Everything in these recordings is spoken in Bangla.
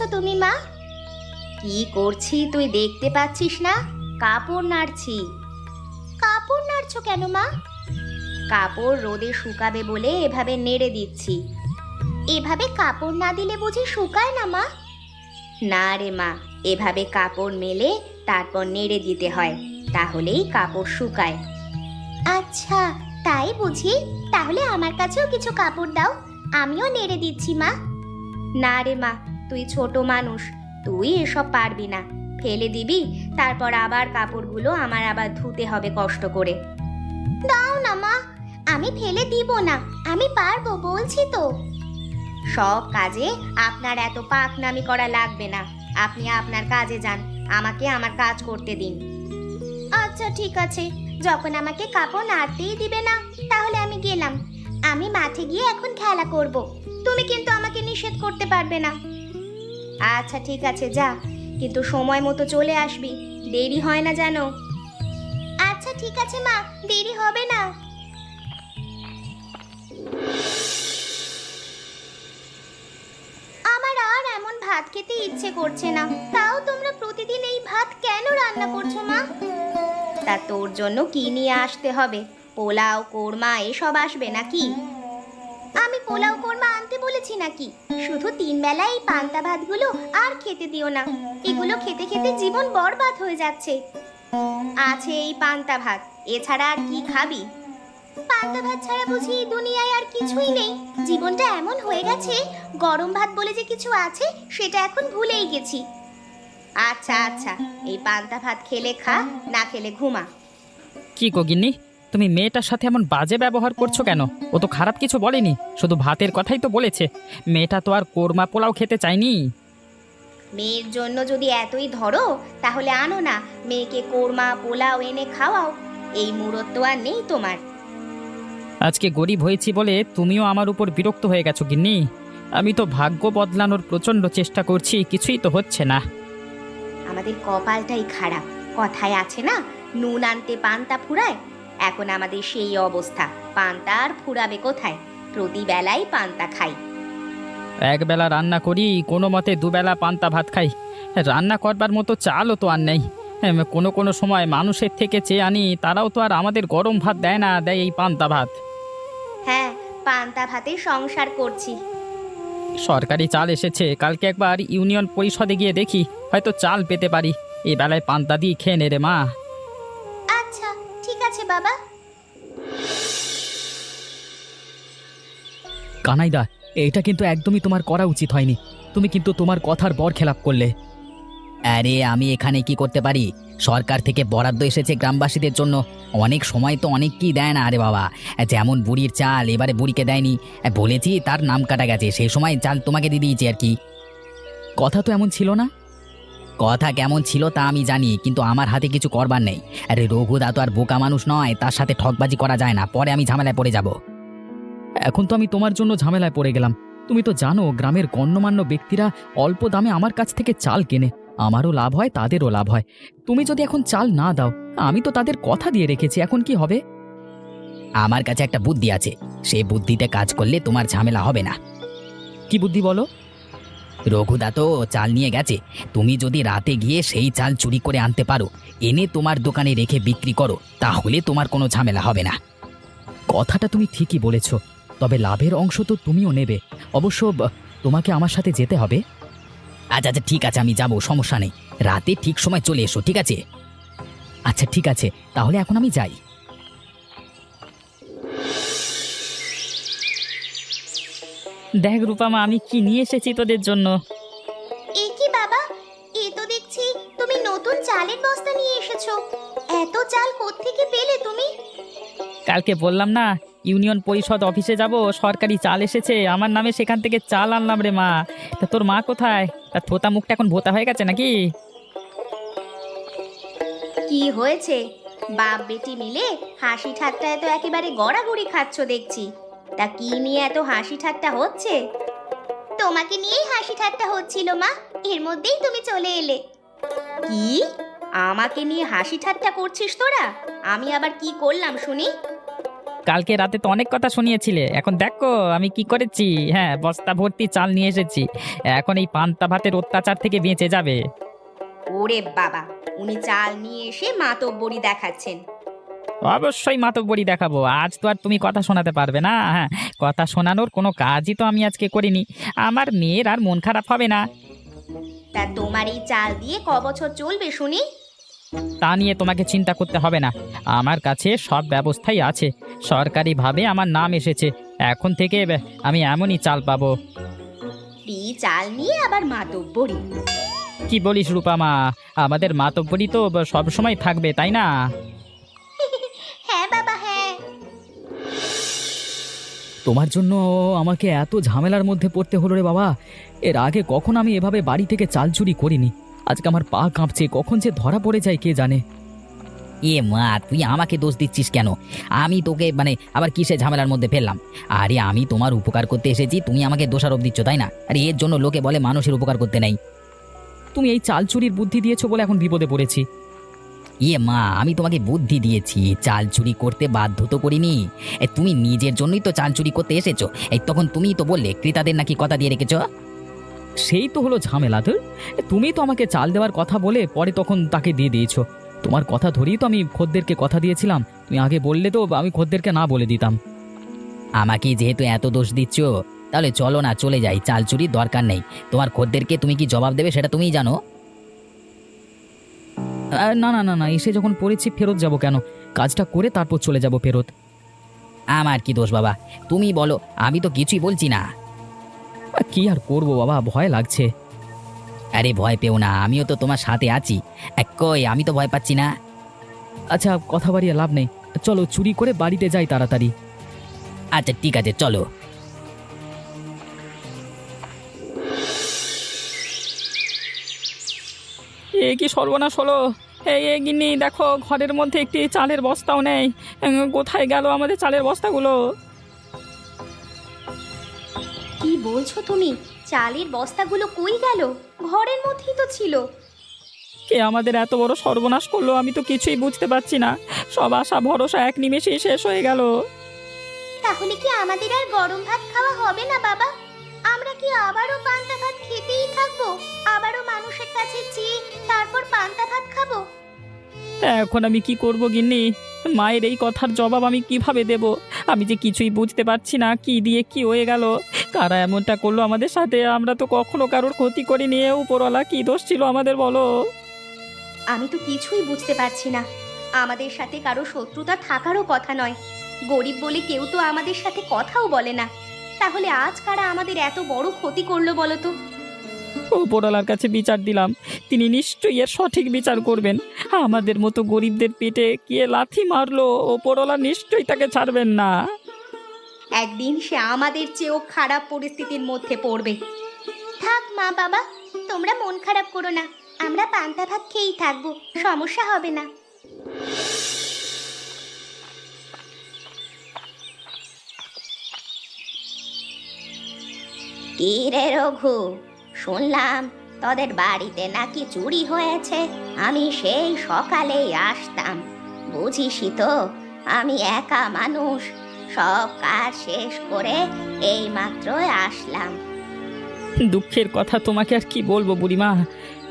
করছো তুমি মা? কি করছি তুই দেখতে পাচ্ছিস না? কাপড় নাড়ছি। কাপড় নাড়ছো কেন মা? কাপড় রোদে শুকাবে বলে এভাবে নেড়ে দিচ্ছি। এভাবে কাপড় না দিলে বুঝি শুকায় না মা? না রে মা, এভাবে কাপড় মেলে তারপর নেড়ে দিতে হয়, তাহলেই কাপড় শুকায়। আচ্ছা, তাই বুঝি। তাহলে আমার কাছেও কিছু কাপড় দাও, আমিও নেড়ে দিচ্ছি মা। না রে মা, তুই ছোট মানুষ, তুই এসব পারবি না। ফেলে দিবি, তারপর আবার কাপড়গুলো আমার আবার ধুতে হবে কষ্ট করে। দাও না মা, আমি ফেলে দিব না, আমি পারবো বলছি তো। সব কাজে আপনার এত পাকনামি করা লাগবে না, আপনি আপনার কাজে যান, আমাকে আমার কাজ করতে দিন। আচ্ছা ঠিক আছে, যখন আমাকে কাপড় নাড়তেই দিবে না, তাহলে আমি গেলাম। আমি মাঠে গিয়ে এখন খেলা করব, তুমি কিন্তু আমাকে নিষেধ করতে পারবে না। আচ্ছা ঠিক আছে, যা, কিন্তু সময় মতো চলে আসবি, দেরি হয় না যেন। আচ্ছা ঠিক আছে মা, দেরি হবে না। আমার আর এমন ভাত খেতে ইচ্ছে করছে না, তাও তোমরা প্রতিদিন এই ভাত কেন রান্না করছো মা? তা তোর জন্য কি নিয়ে আসতে হবে? পোলাও, কোরমা এসব আসবে নাকি? আমি পোলাও কোরমা আনতে বলেছি নাকি? শুধু 3 বেলা এই পান্তা ভাতগুলো আর খেতে দিও না, এগুলো খেতে খেতে জীবন বরবাদ হয়ে যাচ্ছে। আছে এই পান্তা ভাত, এছাড়া আর কি খাবি? পান্তা ভাত ছাড়া বুঝি এই দুনিয়ায় আর কিছুই নেই? জীবনটা এমন হয়ে গেছে, গরম ভাত বলে যে কিছু আছে সেটা এখন ভুলেই গেছি। আচ্ছা আচ্ছা, এই পান্তা ভাত খেলে খা, না খেলে ঘুমা। কি গো গিন্নি, তুমি মেয়েটার সাথে এমন বাজে ব্যবহার করছো কেন? ও তো খারাপ কিছু বলেনি, শুধু ভাতের কথাই তো বলেছে। মেয়েটা তো আর কোরমা পোলাও খেতে চায়নি। মেয়ের জন্য যদি এতই ধরো, তাহলে আনো না, মেয়েকে কোরমা পোলাও এনে খাওয়াও। এই মুরত তো আর নেই তোমার। আজকে গরিব হয়েছি বলে তুমিও আমার উপর বিরক্ত হয়ে গেছো গিন্নি। আমি তো ভাগ্য বদলানোর প্রচণ্ড চেষ্টা করছি, কিছুই তো হচ্ছে না। আমাদের কপালটাই খারাপ, কথায় আছে না, নুন আনতে পান্তা ফুরায়। এখন আমাদের সেই অবস্থা, পান্তা আর ফুরাবে কোথায়? প্রতিবেলাই পান্তা খাই। একবেলা রান্না করি, কোনো মতে দুবেলা পান্তা ভাত খাই। রান্না করবার মতো চালও তো আর নেই। কোনো কোনো সময় মানুষের থেকে চেয়ে আনি, তারাও তো আর আমাদের গরম ভাত দেয় না, দেয় এই পান্তা ভাত। হ্যাঁ, পান্তা ভাতে সংসার করছি। সরকারি চাল এসেছে, কালকে একবার ইউনিয়ন পরিষদে গিয়ে দেখি, হয়তো চাল পেতে পারি। এই বেলায় পান্তা দিয়ে খেয়ে নে রে মা। আচ্ছা ঠিক আছে বাবা। কানাইদা, এটা কিন্তু একদমই তোমার করা উচিত হয়নি। তুমি কিন্তু তোমার কথার বরখেলাপ করলে। আরে আমি এখানে কি করতে পারি? সরকার থেকে বরাদ্দ এসেছে গ্রামবাসীদের জন্য। অনেক সময় তো অনেক কি দেয় না। আরে বাবা, যেমন বুড়ির চাল এবারে বুড়িকে দেয়নি, বলেছি তার নাম কাটা গেছে, সেই সময় চাল তোমাকে দিয়ে দিয়েছি আর কি। কথা তো এমন ছিল না। কথা কেমন ছিল তা আমি জানি, কিন্তু আমার হাতে কিছু করবার নেই। আরে রঘুদা তো আর বোকা মানুষ নয়, তার সাথে ঠকবাজি করা যায় না, পরে আমি ঝামেলায় পড়ে যাব। এখন তো আমি তোমার জন্য ঝামেলায় পড়ে গেলাম। তুমি তো জানো গ্রামের গণ্যমান্য ব্যক্তিরা অল্প দামে আমার কাছ থেকে চাল কেনে, আমারও লাভ হয়, তাদেরও লাভ হয়। তুমি যদি এখন চাল না দাও, আমি তো তাদের কথা দিয়ে রেখেছি, এখন কি হবে? আমার কাছে একটা বুদ্ধি আছে, সেই বুদ্ধিতে কাজ করলে তোমার ঝামেলা হবে না। কি বুদ্ধি বলো? রঘুদা তো চাল নিয়ে গেছে, তুমি যদি রাতে গিয়ে সেই চাল চুরি করে আনতে পারো, এনে তোমার দোকানে রেখে বিক্রি করো, তাহলে তোমার কোনো ঝামেলা হবে না। কথাটা তুমি ঠিকই বলেছ, তবে লাভের অংশ তো তুমিও নেবে। অবশ্য তোমাকে আমার সাথে যেতে হবে। আচ্ছা আচ্ছা ঠিক আছে, আমি যাব, সমস্যা নেই। রাতে ঠিক সময় চলে এসো, ঠিক আছে? আচ্ছা ঠিক আছে, তাহলে এখন আমি যাই। দেখ রূপামা, আমি কি নিয়ে এসেছি তোদের জন্য। এ কি বাবা, এ তো দেখছি তুমি নতুন চালের বস্তা নিয়ে এসেছো। এত চাল কোত্থেকে পেলে তুমি? কালকে বললাম না, ইউনিয়ন পরিষদ অফিসে যাব, সরকারি চাল এসেছে আমার নামে, সেখান থেকে চাল আনলাম রে মা। তা তোর মা কোথায়? তার থোতা মুখটা এখন ভোতা হয়ে গেছে নাকি? কি হয়েছে? বাপ বেটি মিলে হাসি ঠাট্টায় তো একেবারে গড়াগড়ি খাচ্ছ দেখছি। তা কি নিয়ে এত হাসি ঠাট্টা হচ্ছে? তোমাকে নিয়েই হাসি ঠাট্টা হচ্ছিল মা, এর মধ্যেই তুমি চলে এলে। কি? আমাকে নিয়ে হাসি ঠাট্টা করছিস তোরা? আমি আবার কি করলাম শুনি? কালকে রাতে তো অনেক কথা শুনিয়েছিলে, এখন দেখো আমি কি করেছি। হ্যাঁ, বস্তা ভর্তি চাল নিয়ে এসেছি। এখন এই পান্তা ভাতের অত্যাচার থেকে বেঁচে যাবে। ওরে বাবা, উনি চাল নিয়ে এসে মাতব্বরি দেখাচ্ছেন। অবশ্যই মাতব্বরি দেখাবো। আজ তো আর তুমি কথা শোনাতে পারবে না। হ্যাঁ, কথা শোনানোর কোনো কাজই তো আমি আজকে করিনি। আমার মেয়ের আর মন খারাপ হবে না। তা তোমার এই চাল দিয়ে ক বছর চলবে শুনি? তা নিয়ে তোমাকে চিন্তা করতে হবে না। আমার কাছে সব ব্যবস্থাই আছে। সরকারিভাবে আমার নাম এসেছে। এখন থেকে আমি এমনই চাল পাবো। ফ্রি চাল নিয়ে আবার মাতব্বরি? কি বলিস রূপামা, আমাদের মাতব্বরি তো সব সময় থাকবে, তাই না? হ্যাঁ বাবা, হ্যাঁ। তোমার জন্য আমাকে এত ঝামেলার মধ্যে পড়তে হলো রে বাবা। এর আগে কখন আমি এভাবে বাড়ি থেকে চাল চুরি করিনি। আজকে আমার পা কাঁপছে, কখন যে ধরা পড়ে যায় কে জানে। এ মা, তুই আমাকে দোষ দিচ্ছিস কেন? আমি তোকে আবার কিসে ঝামেলার মধ্যে ফেললাম? আরে আমি তোমার উপকার করতে এসেছি, তুমি আমাকে দোষারোপ দিচ্ছ, তাই না? আরে এর জন্য লোকে বলে মানুষের উপকার করতে নেই। তুমি এই চাল চুরির বুদ্ধি দিয়েছো বলে এখন বিপদে পড়েছি। ইয়ে মা, আমি তোমাকে বুদ্ধি দিয়েছি, চাল চুরি করতে বাধ্য তো করিনি। তুমি নিজের জন্যই তো চাল চুরি করতে এসেছো। তখন তুমিই তো বললে ক্রেতাদের নাকি কথা দিয়ে রেখেছো। সেই তো হলো ঝামেলা। তো তুমি তো আমাকে চাল দেওয়ার কথা বলে পরে তখন তাকে দিয়ে দিয়েছো। তোমার কথা ধরেই তো আমি খদ্দেরকে কথা দিয়েছিলাম। তুমি আগে বললে তো আমি খদ্দেরকে না বলে দিতাম। আমাকে যেহেতু এত দোষ দিচ্ছ, তাহলে চলো না চলে যাই, চাল চুরির দরকার নেই। তোমার খদ্দেরকে তুমি কি জবাব দেবে সেটা তুমিই জানো। না না না না, এসে যখন পড়েছি ফেরত যাব কেন? কাজটা করে তারপর চলে যাব ফেরত। আমার কি দোষ বাবা, তুমি বলো, আমি তো কিছুই বলছি না। কি আর করবো বাবা, ভয় লাগছে। আরে ভয় পেও না, আমিও তো তোমার সাথে আছি। কই, আমি তো ভয় পাচ্ছি না। আচ্ছা, কথা বাড়িয়ে লাভ নেই, চলো চুরি করে বাড়িতে যাই তাড়াতাড়ি। আচ্ছা ঠিক আছে, চলো। এ কি সর্বনাশ হলো! এই গিন্নি, দেখো ঘরের মধ্যে একটি চালের বস্তাও নেই। কোথায় গেল আমাদের চালের বস্তাগুলো? কি বলছো তুমি? চালের বস্তাগুলো কই গেল? ঘরের মধ্যেই তো ছিল। কে আমাদের এত বড় সর্বনাশ করলো, আমি তো কিছুই বুঝতে পারছি না। সব আশা ভরসা এক নিমেষেই শেষ হয়ে গেল। তাহলে কি আমাদের আর গরম ভাত খাওয়া হবে না বাবা? আমরা কি আবারও পান্তা ভাত খেতেই থাকবো? আবারও মানুষের কাছে চেয়ে তারপর পান্তা ভাত খাবো? এখন আমি কি করব গিন্নি? মায়ের এই কথার জবাব আমি কিভাবে দেব? আমি যে কিছুই বুঝতে পারছি না, কি দিয়ে কি হয়ে গেল। কারা এমনটা করলো আমাদের সাথে? আমরা তো কখনো কারোর ক্ষতি করিনি। উপরওয়ালা কি দোষ ছিল আমাদের, বলো? আমি তো কিছুই বুঝতে পারছি না। আমাদের সাথে কারো শত্রুতা থাকারও কথা নয়। গরিব বলে কেউ তো আমাদের সাথে কথাও বলে না। তাহলে আজ কারা আমাদের এত বড় ক্ষতি করলো বলো তো? উপরওয়ালার কাছে বিচার দিলাম, তিনি নিশ্চয়ই এর সঠিক বিচার করবেন। আমাদের মতো গরিবদের পেটে কে লাথি মারলো, উপরওয়ালা নিশ্চয়ই তাকে ছাড়বেন না। একদিন সে আমাদের চেয়েও খারাপ পরিস্থিতির মধ্যে পড়বে। থাক মা বাবা, তোমরা মন খারাপ করো না। আমরা পান্তা ভাত খেয়েই থাকবো, সমস্যা হবে না। কি রে রঘু, শুনলাম তোদের বাড়িতে নাকি চুরি হয়েছে। আমি সেই সকালেই আসতাম, বুঝিসই তো আমি একা মানুষ। সব কাজ শেষ করে এই মাত্রই আসলাম। দুঃখের কথা তোমাকে আর কি বলবো বুড়িমা।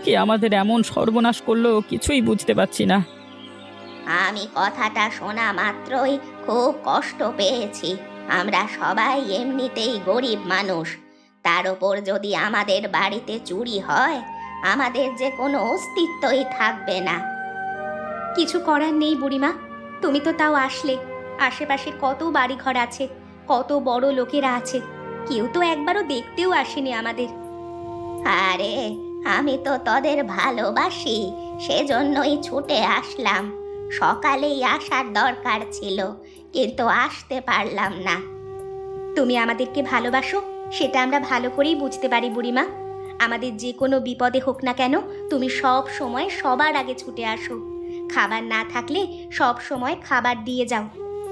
কে আমাদের এমন সর্বনাশ করলো কিছুই বুঝতে পারছি না। আমি কথাটা শোনা মাত্রই খুব কষ্ট পেয়েছি। আমরা সবাই এমনিতেই গরিব মানুষ, তার উপর যদি আমাদের বাড়িতে চুরি হয়, আমাদের যে কোনো অস্তিত্বই থাকবে না। কিছু করার নেই বুড়িমা, তুমি তো তাও আসলে। আশেপাশে কত বাড়িঘর আছে, কত বড় লোকেরা আছে, কেউ তো একবারও দেখতেও আসেনি আমাদের। আরে আমি তো তোদের ভালোবাসি, সেজন্যই ছুটে আসলাম। সকালেই আসার দরকার ছিল, কিন্তু আসতে পারলাম না। তুমি আমাদেরকে ভালোবাসো সেটা আমরা ভালো করেই বুঝতে পারি বুড়িমা। আমাদের যে কোনো বিপদে হোক না কেন, তুমি সব সময় সবার আগে ছুটে আসো। খাবার না থাকলে সব সময় খাবার দিয়ে যাও।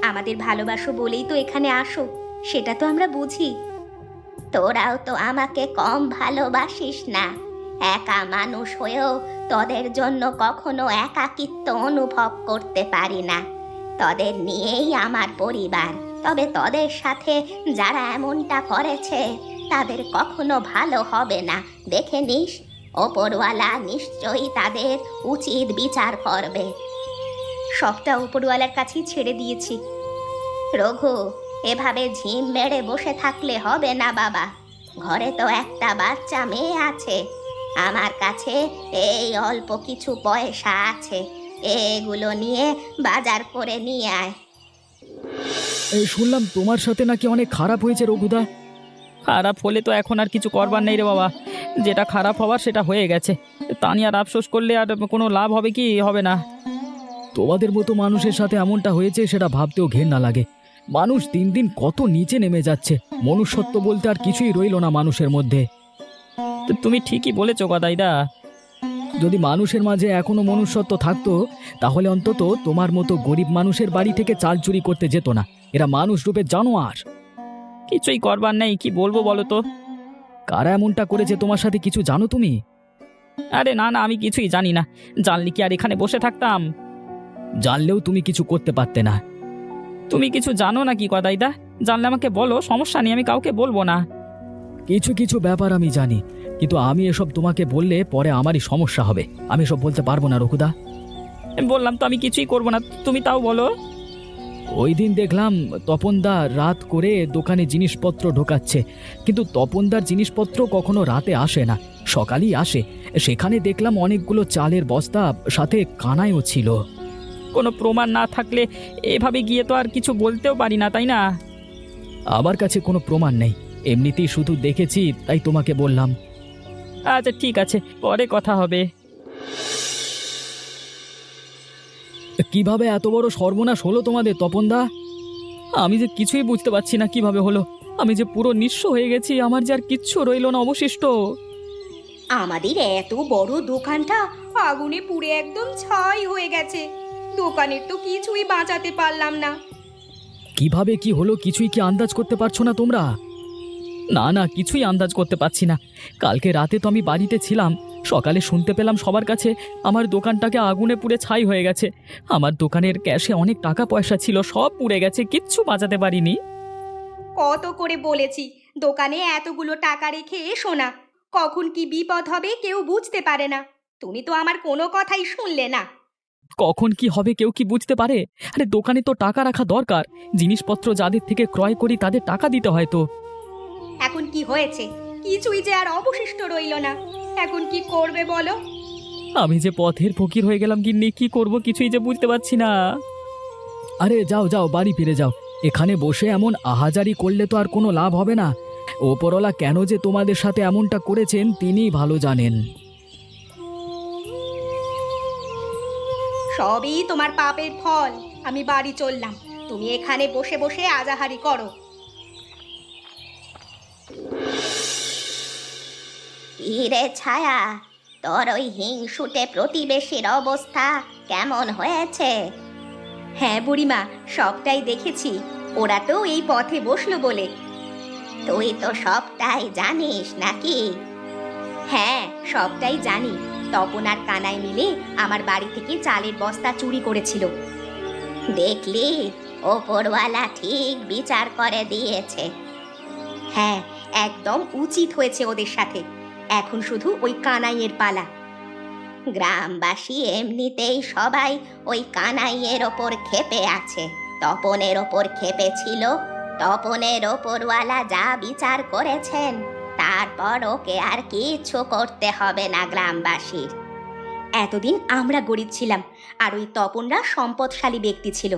আমাদের ভালোবাসো বলেই তো এখানে আসো, সেটা তো আমরা বুঝি। তোরাও তো আমাকে কম ভালোবাসিস না। একা মানুষ হয়েও তোদের জন্য কখনো একাকিত্ব অনুভব করতে পারি না। তোদের নিয়েই আমার পরিবার। তবে তোদের সাথে যারা এমনটা করেছে তাদের কখনো ভালো হবে না, দেখে নিস। ওপরওয়ালা নিশ্চয়ই তাদের উচিত বিচার করবে। সবটা উপরওয়ালার কাছেই ছেড়ে দিয়েছি। রঘু, এভাবে ঝিম মেরে বসে থাকলে হবে না বাবা। ঘরে তো একটা বাচ্চা মেয়ে আছে। আমার কাছে এই অল্প কিছু পয়সা আছে, এগুলো নিয়ে বাজার করে নিয়ে আয়। এই শুনলাম তোমার সাথে নাকি অনেক খারাপ হয়েছে রঘুদা। খারাপ হলে তো এখন আর কিছু করবার নেই রে বাবা, যেটা খারাপ হওয়ার সেটা হয়ে গেছে। তা নিয়ে আর আফসোস করলে আর কোনো লাভ হবে কি? হবে না। তোমাদের মতো মানুষের সাথে এমনটা হয়েছে সেটা ভাবতেও ঘেন্না লাগে। মানুষ দিন দিন কত নিচে নেমে যাচ্ছে, মনুষ্যত্ব বলতে আর কিছুই রইল না মানুষের মধ্যে। তুমি ঠিকই বলেছো গদাইদা। যদি মানুষের মাঝে এখনো মনুষ্যত্ব থাকতো তাহলে অন্তত তোমার মতো গরিব মানুষের বাড়ি থেকে চাল চুরি করতে যেত না। এরা মানুষ রূপে জানোয়ার। কিছুই করবার নেই, কি বলবো বলো তো। কারা এমনটা করেছে তোমার সাথে কিছু জানো তুমি? আরে না না, আমি কিছুই জানি না। জানলে কি আর এখানে বসে থাকতাম? জানলেও তুমি কিছু করতে পারতে না। তুমি কিছু জানো না কি গদাইদা? জানলে আমাকে বলো, সমস্যা নেই, আমি কাউকে বলবো না। কিছু কিছু ব্যাপার আমি জানি, কিন্তু আমি এসব তোমাকে বললে পরে আমারই সমস্যা হবে। আমি এসব বলতে পারবো না রঘুদা। বললাম তো আমি কিছুই করবো না, তুমি তাও বলো। ওই দিন দেখলাম তপনদা রাত করে দোকানে জিনিসপত্র ঢোকাচ্ছে, কিন্তু তপনদার জিনিসপত্র কখনো রাতে আসে না, সকালেই আসে। সেখানে দেখলাম অনেকগুলো চালের বস্তা, সাথে কানাইও ছিল। কোনো প্রমাণ না থাকলে এভাবে গিয়ে তো আর কিছু বলতেও পারি না, তাই না? আমার কাছে কোনো প্রমাণ নেই, এমনিতেই শুধু দেখেছি তাই তোমাকে বললাম। আচ্ছা ঠিক আছে, পরে কথা হবে। কিভাবে এত বড় সর্বনাশ হলো তোমাদের তপনদা? আমি যে কিছুই বুঝতে পারছি না কিভাবে হলো। আমি যে পুরো নিঃস্ব হয়ে গেছি, আমার যে আর কিচ্ছু রইল না অবশিষ্ট। আমাদের এত বড় দোকানটা আগুনে পুড়ে একদম ছাই হয়ে গেছে। দোকানের তো কিছুই বাঁচাতে পারলাম না। কিভাবে কি হলো কিছুই কি আন্দাজ করতে পারছো না তোমরা? না না, কিছুই আন্দাজ করতে পারছি না। কালকে রাতে তো আমি বাড়িতে ছিলাম, সকালে শুনতে পেলাম সবার কাছে আমার দোকানটাকে আগুনে পুড়ে ছাই হয়ে গেছে। আমার দোকানের ক্যাশে অনেক টাকা পয়সা ছিল, সব পুড়ে গেছে, কিচ্ছু বাঁচাতে পারিনি। কত করে বলেছি দোকানে এতগুলো টাকা রেখে এসো না, কখন কি বিপদ হবে কেউ বুঝতে পারে না। তুমি তো আমার কোনো কথাই শুনলে না। কখন কি হবে কেউ কি বুঝতে পারে? আরে দোকানে তো টাকা রাখা দরকার, জিনিসপত্র যাদের থেকে ক্রয় করি তাদের টাকা দিতে হয় তো। এখন কি হয়েছে? কিছুই যে আর অবশিষ্ট রইল না। এখন কি করবে বলো? আমি যে পথের ফকির হয়ে গেলাম গিন্নি, কি করব কিছুই যে বুঝতে পারছি না। আরে যাও যাও, বাড়ি ফিরে যাও। এখানে বসে এমন আহাজারি করলে তো আর কোনো লাভ হবে না। ওপরওয়ালা কেন যে তোমাদের সাথে এমনটা করেছেন তিনিই ভালো জানেন। সবই তোমার পাপের ফল। আমি বাড়ি চললাম, তুমি এখানে বসে বসে আজাহারি করো। ইরে ছায়া, তোর ওই হিংসুটে প্রতিবেশীর অবস্থা কেমন হয়েছে? হ্যাঁ বুড়িমা, সবটাই দেখেছি। ওরা তো এই পথে বসলো বলে। তুই তো সবটাই জানিস নাকি? হ্যাঁ, সবটাই জানি। তপন আর কানাই মিলে আমার বাড়ি থেকে চালের বস্তা চুরি করেছিল। দেখলি, ওপরওয়ালা ঠিক বিচার করে দিয়েছে। হ্যাঁ, একদম উচিত হয়েছে ওদের সাথে। এখন শুধু ওই কানাইয়ের পালা। গ্রামবাসী এমনিতেই সবাই ওই কানাইয়ের ওপর ক্ষেপে আছে। তপনের ওপর ক্ষেপে ছিল। তপনের ওপরওয়ালা যা বিচার করেছেন, তারপর ওকে আর কিছু করতে হবে না গ্রামবাসীর। এতদিন আমরা গরিব ছিলাম, আর ওই তপনরা সম্পদশালী ব্যক্তি ছিল।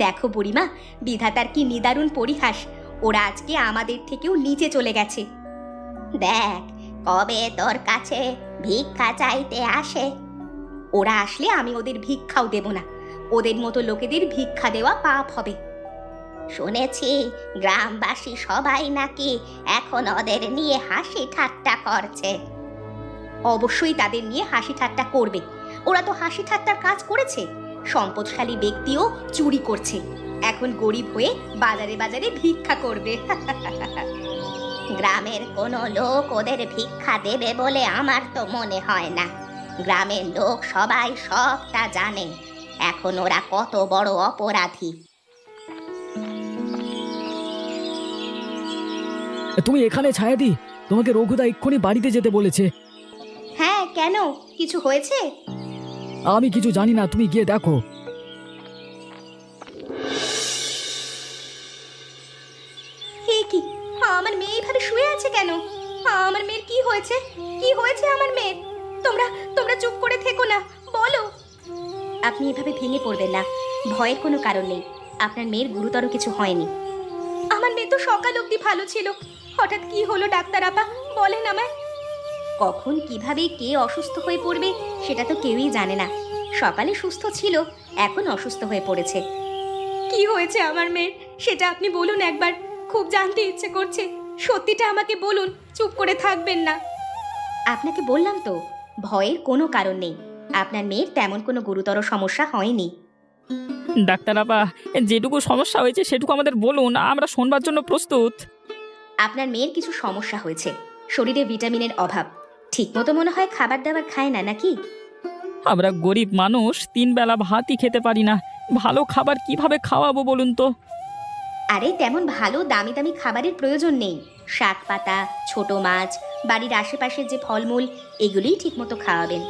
দেখো বুড়িমা, বিধাতার কি নিদারুণ পরিহাস। ওরা আজকে আমাদের থেকেও নিচে চলে গেছে। দেখ, কবে তোর কাছে ভিক্ষা চাইতে আসে। ওরা আসলে আমি ওদের ভিক্ষাও দেব না। ওদের মতো লোকেদের ভিক্ষা দেওয়া পাপ হবে। শুনেছি গ্রামবাসী সবাই নাকি এখন ওদের নিয়ে হাসি ঠাট্টা করছে। অবশ্যই তাদের নিয়ে হাসি ঠাট্টা করবে। ওরা তো হাসি ঠাট্টার কাজ করেছে। সম্পদশালী ব্যক্তিও চুরি করছে, এখন গরিব হয়ে বাজারে বাজারে ভিক্ষা করবে। গ্রামের কোনো লোক ওদের ভিক্ষা দেবে বলে আমার তো মনে হয় না। গ্রামের লোক সবাই সবটা জানে। এখন ওরা কত বড় অপরাধী। তুমি এখানে ছায়াদি, তোমাকে রঘুদা এক্ষুনি বাড়িতে যেতে বলেছে। হ্যাঁ, কেন? কিছু হয়েছে? আমি কিছু জানি না, তুমি গিয়ে দেখো। হে কি, আমার মেয়ে এইভাবে শুয়ে আছে কেন? আমার মেয়ের কি হয়েছে? কি হয়েছে আমার মেয়ের? তোমরা তোমরা চুপ করে থেকো না, বলো। আপনি এভাবে ভেঙে পড়বেন না, ভয়ের কোনো কারণ নেই। আপনার মেয়ের গুরুতর কিছু হয়নি। আমার মেয়ে তো সকাল অবধি ভালো ছিল, হঠাৎ কি হলো ডাক্তার আপা, বলেন আমায়। কখন কিভাবে কে অসুস্থ হয়ে পড়বে সেটা তো কেউই জানে না। সকালে সুস্থ ছিল, এখন অসুস্থ হয়ে পড়েছে। কি হয়েছে আমার মেয়ের সেটা আপনি বলুন একবার, খুব জানতে ইচ্ছে করছে। সত্যিটা আমাকে বলুন, চুপ করে থাকবেন না। আপনাকে বললাম তো, ভয়ের কোনো কারণ নেই। আপনার মেয়ের তেমন কোনো গুরুতর সমস্যা হয়নি। ডাক্তার আপা, যেটুকু সমস্যা হয়েছে সেটুকু আমাদের বলুন, আমরা শোনবার জন্য প্রস্তুত। আপনার মেয়ের কিছু সমস্যা হয়েছে, শরীরে ভিটামিনের অভাব। ঠিকমতো মনে হয় খাবার দাবার খায় না নাকি? আমরা গরিব মানুষ, 3 বেলা ভাতই খেতে পারি না, ভালো খাবার কিভাবে খাওয়াবো বলুন তো? আরে তেমন ভালো দামি দামি খাবারের প্রয়োজন নেই। শাক পাতা, ছোট মাছ, বাড়ির আশেপাশের যে ফলমূল, এগুলিই ঠিকমতো খাওয়াবেন।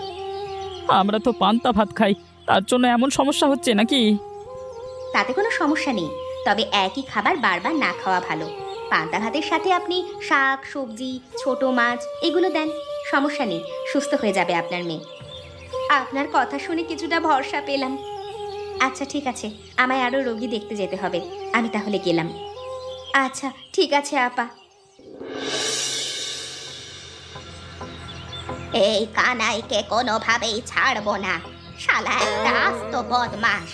আমরা তো পান্তা ভাত খাই, তার জন্য এমন সমস্যা হচ্ছে নাকি? তাতে কোনো সমস্যা নেই, তবে একই খাবার বারবার না খাওয়া ভালো। পান্তা ভাতের সাথে আপনি শাক, সবজি, ছোট মাছ এগুলো দেন, সমস্যা নেই, সুস্থ হয়ে যাবে আপনার মেয়ে। আপনার কথা শুনে কিছুটা ভরসা পেলাম। আচ্ছা ঠিক আছে, আমায় আরও রোগী দেখতে যেতে হবে, আমি তাহলে গেলাম। আচ্ছা ঠিক আছে আপা। এই কানাইকে কোনোভাবেই ছাড়বো না, শালা একটা আস্ত বদমাস।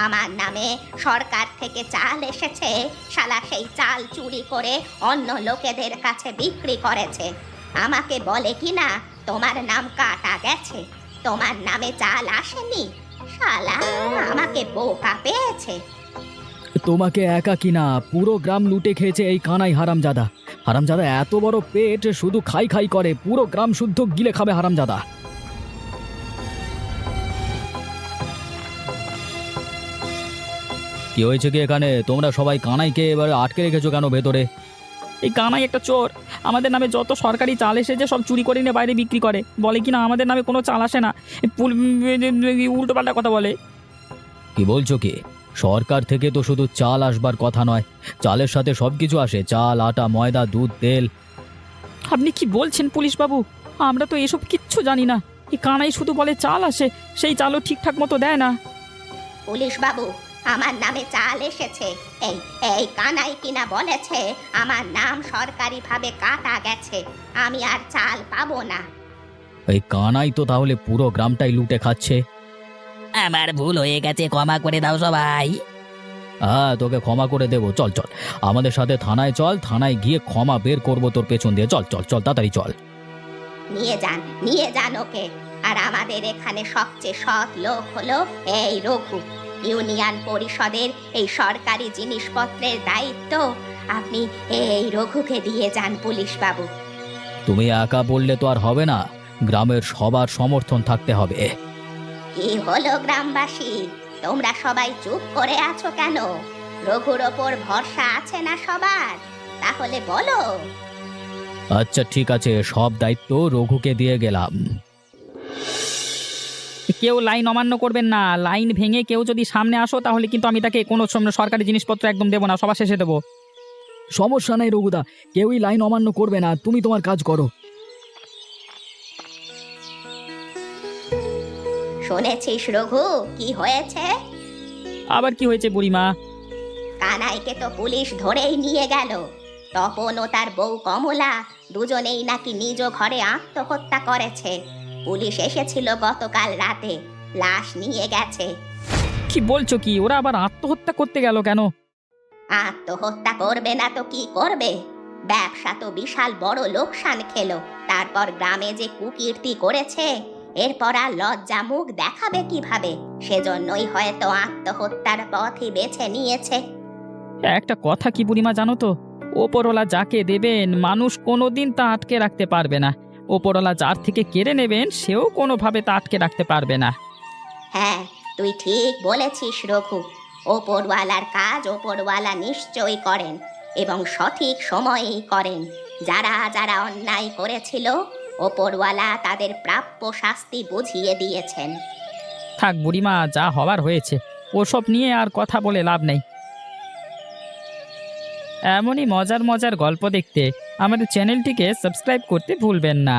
আমার নামে সরকার থেকে চাল এসেছে, শালা সেই চাল চুরি করে অন্য লোকেদের কাছে বিক্রি করেছে। আমাকে বলে কি না তোমার নাম কাটা গেছে, তোমার নামে চাল আসেনি। শালা আমাকে বোকা পেয়েছে। তোমাকে একা কিনা, পুরো গ্রাম লুটে খেয়েছে এই কানাই হারামজাদা। হারামজাদা এত বড় পেট, শুধু খাই খাই করে, পুরো গ্রাম শুদ্ধ গিলে খাবে হারামজাদা। কি হয়েছে কি এখানে? তোমরা সবাই কানাইকে এবার আটকে রেখেছো কেন ভেতরে? এই কানাই একটা চোর, আমাদের নামে যত সরকারি চাল এসেছে সব চুরি করে নিয়ে বাইরে বিক্রি করে, বলে কিনা আমাদের নামে কোনো চাল আসে না, উল্টো পাল্টা কথা বলে। কি বলছো কি? সরকার থেকে তো শুধু চাল আসবার কথা নয়, চালের সাথে সবকিছু আসে, চাল, আটা, ময়দা, দুধ, তেল। আপনি কি বলছেন পুলিশ বাবু? আমরা তো এসব কিচ্ছু জানি না। এই কানাই শুধু বলে চাল আসে, সেই চালও ঠিকঠাক মতো দেয় না। পুলিশ বাবু, আমার নামে চাল এসেছে, এই এই কানাই কিনা বলেছে আমার নাম সরকারিভাবে কাটা গেছে, আমি আর চাল পাবো না। এই কানাই তো তাহলে পুরো গ্রামটাই লুটে খাচ্ছে। আমার ভুল হয়ে গেছে, ক্ষমা করে দাও সবাই। হ্যাঁ, তোকে ক্ষমা করে দেবো, চল চল আমাদের সাথে থানায় চল, থানায় গিয়ে ক্ষমা বের করবো তোর পেছন দিয়ে, চল চল চল তাড়াতাড়ি চল। নিয়ে যান ওকে। আর আমাদের এখানে সবচেয়ে সৎ লোক হলো এই রঘু। ইউনিয়ন পরিষদের এই সরকারি জিনিসপত্রের দায়িত্ব আপনি এই রঘুকে দিয়ে যান পুলিশ বাবু। তুমি একা বললে তো আর হবে না, গ্রামের সবার সমর্থন থাকতে হবে। কি হলো গ্রামবাসী, তোমরা সবাই চুপ করে আছো কেন? রঘুর ওপর ভরসা আছে না সবার? তাহলে বলো। আচ্ছা ঠিক আছে, সব দায়িত্ব রঘুকে দিয়ে গেলাম। কেউ লাইন অমান্য করবেন না, লাইন ভেঙে কেউ যদি সামনে আসো তাহলে কিন্তু আমি তাকে কোনো সরকারি জিনিসপত্র একদম দেবো না, সবার শেষে দেবো। সমস্যা নাই রঘুদা, কেউই লাইন অমান্য করবে না, তুমি তোমার কাজ করো। শুনেছিস রঘু, কি হয়েছে? আবার কি হয়েছে বুড়িমা? কানাইকে তো পুলিশ ধরেই নিয়ে গেল। তপন ও তার বউ কমলা দুজনেই নাকি নিজ ঘরে আত্মহত্যা করেছে। পুলিশ এসেছিল গতকাল রাতে, লাশ নিয়ে গেছে। কি বলছো কি? ওরা আবার আত্মহত্যা করতে গেল কেন? আত্মহত্যা করবে না তো কি করবে? ব্যবসা তো বিশাল বড় লোকসান খেলো, তারপর গ্রামে যে কুকীর্তি করেছে, এরপর আর লজ্জা মুখ দেখাবে কিভাবে? সেজন্যই হয়তো আত্মহত্যার পথই বেছে নিয়েছে। একটা কথা কি বুড়িমা জানো তো, ওপরওয়ালা যাকে দেবেন মানুষ কোনোদিন তা আটকে রাখতে পারবে না, ওপরওয়ালা যার থেকে কেড়ে নেবেন সেও কোনোভাবে তা আটকে রাখতে পারবে না। হ্যাঁ, তুই ঠিক বলেছিস রঘু। ওপরওয়ালার কাজ ওপরওয়ালা নিশ্চয়ই করেন এবং সঠিক সময়েই করেন। যারা যারা অন্যায় করেছিল ওপরওয়ালা তাদের প্রাপ্য শাস্তি বুঝিয়ে দিয়েছেন। থাক বুড়িমা, যা হবার হয়েছে, ওসব নিয়ে আর কথা বলে লাভ নেই। এমনই মজার মজার গল্প দেখতে আমাদের চ্যানেলটিকে সাবস্ক্রাইব করতে ভুলবেন না।